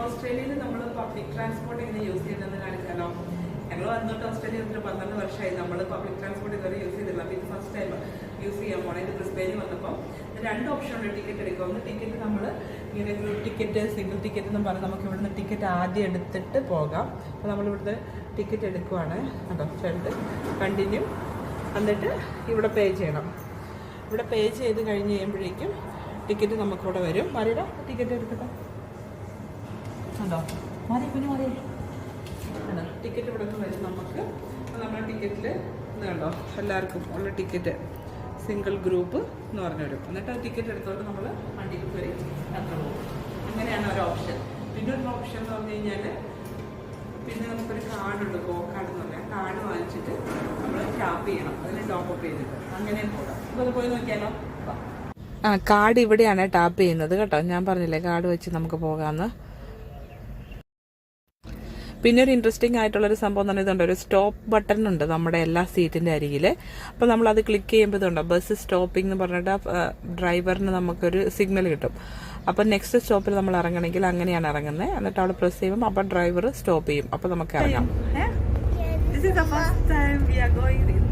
ഓസ്ട്രേലിയയിൽ നമ്മൾ public transport എങ്ങനെ യൂസ് ചെയ്യുന്നതെന്ന് കാണിച്ചാലോ? ഞങ്ങൾ വന്നിട്ട് ഓസ്ട്രേലിയ 12 വർഷമായി നമ്മൾ പബ്ലിക് ട്രാൻസ്പോർട്ട് ഇതുവരെ യൂസ് ചെയ്തില്ല. അപ്പോൾ ഇത് ഫസ്റ്റ് ടൈം യൂസ് ചെയ്യാൻ പോണേ. ഇത് ബ്രിസ്ബെയിനിൽ വന്നപ്പോൾ 2 ഓപ്ഷനുണ്ട് ടിക്കറ്റ് എടുക്കുക. ഒന്ന് ടിക്കറ്റ് നമ്മൾ ഇങ്ങനെ ഗ്രൂപ്പ് ടിക്കറ്റ്, സിംഗിൾ ടിക്കറ്റ് എന്ന് പറഞ്ഞാൽ നമുക്ക് ഇവിടുന്ന് ടിക്കറ്റ് ആദ്യം എടുത്തിട്ട് പോകാം. അപ്പോൾ നമ്മളിവിടുത്തെ ടിക്കറ്റ് എടുക്കുവാണ് കേട്ടോ. ഫ്രണ്ട് കണ്ടിന്യൂ, എന്നിട്ട് ഇവിടെ പേ ചെയ്യണം. ഇവിടെ പേ ചെയ്ത് കഴിഞ്ഞ് കഴിയുമ്പോഴേക്കും ടിക്കറ്റ് നമുക്കിവിടെ വരും. മറിയുടെ ടിക്കറ്റ് എടുക്കട്ടെ. ഉണ്ടോ മതി കുഞ്ഞു മതി. ടിക്കറ്റ് ഇവിടെ നിന്ന് വരും നമുക്ക്. നമ്മുടെ ടിക്കറ്റിൽ ഇത് കണ്ടോ, എല്ലാവർക്കും ഉള്ള ടിക്കറ്റ് സിംഗിൾ ഗ്രൂപ്പ് എന്ന് പറഞ്ഞു വരും. എന്നിട്ട് ആ ടിക്കറ്റ് എടുത്തോണ്ട് നമ്മൾ വണ്ടിയിൽ കയറി യാത്ര പോകും. അങ്ങനെയാണ് ഒരു ഓപ്ഷൻ. പിന്നെ ഒരു ഓപ്ഷൻ എന്ന് പറഞ്ഞു കഴിഞ്ഞാൽ പിന്നെ നമുക്കൊരു കാർഡുണ്ട്, ഗോ കാർഡ് എന്ന് പറഞ്ഞാൽ. കാർഡ് വാങ്ങിച്ചിട്ട് നമ്മൾ ടാപ്പ് ചെയ്യണം, അതിന് ടോപ്പ് ചെയ്തിട്ട് അങ്ങനെ പോകാം. അപ്പോൾ അത് പോയി നോക്കിയാലോ? കാർഡ് ഇവിടെയാണ് ടാപ്പ് ചെയ്യുന്നത് കേട്ടോ. ഞാൻ പറഞ്ഞില്ലേ കാർഡ് വെച്ച് നമുക്ക് പോകാമെന്ന്. പിന്നെ ഒരു ഇൻട്രസ്റ്റിംഗ് ആയിട്ടുള്ളൊരു സംഭവം എന്ന് പറഞ്ഞാൽ ഒരു സ്റ്റോപ്പ് ബട്ടൺ ഉണ്ട് നമ്മുടെ എല്ലാ സീറ്റിൻ്റെ അരികിൽ. അപ്പോൾ നമ്മളത് ക്ലിക്ക് ചെയ്യുമ്പോൾ ഇതുണ്ടോ ബസ് സ്റ്റോപ്പിംഗ് എന്ന് പറഞ്ഞിട്ട് ഡ്രൈവറിന് നമുക്കൊരു സിഗ്നൽ കിട്ടും. അപ്പോൾ നെക്സ്റ്റ് സ്റ്റോപ്പിൽ നമ്മൾ ഇറങ്ങണമെങ്കിൽ അങ്ങനെയാണ് ഇറങ്ങുന്നത്. എന്നിട്ട് അവിടെ പ്രസ് ചെയ്യുമ്പോൾ അപ്പോൾ ഡ്രൈവർ സ്റ്റോപ്പ് ചെയ്യും. അപ്പോൾ നമുക്ക് ഇറങ്ങാം. This is the first time we are going in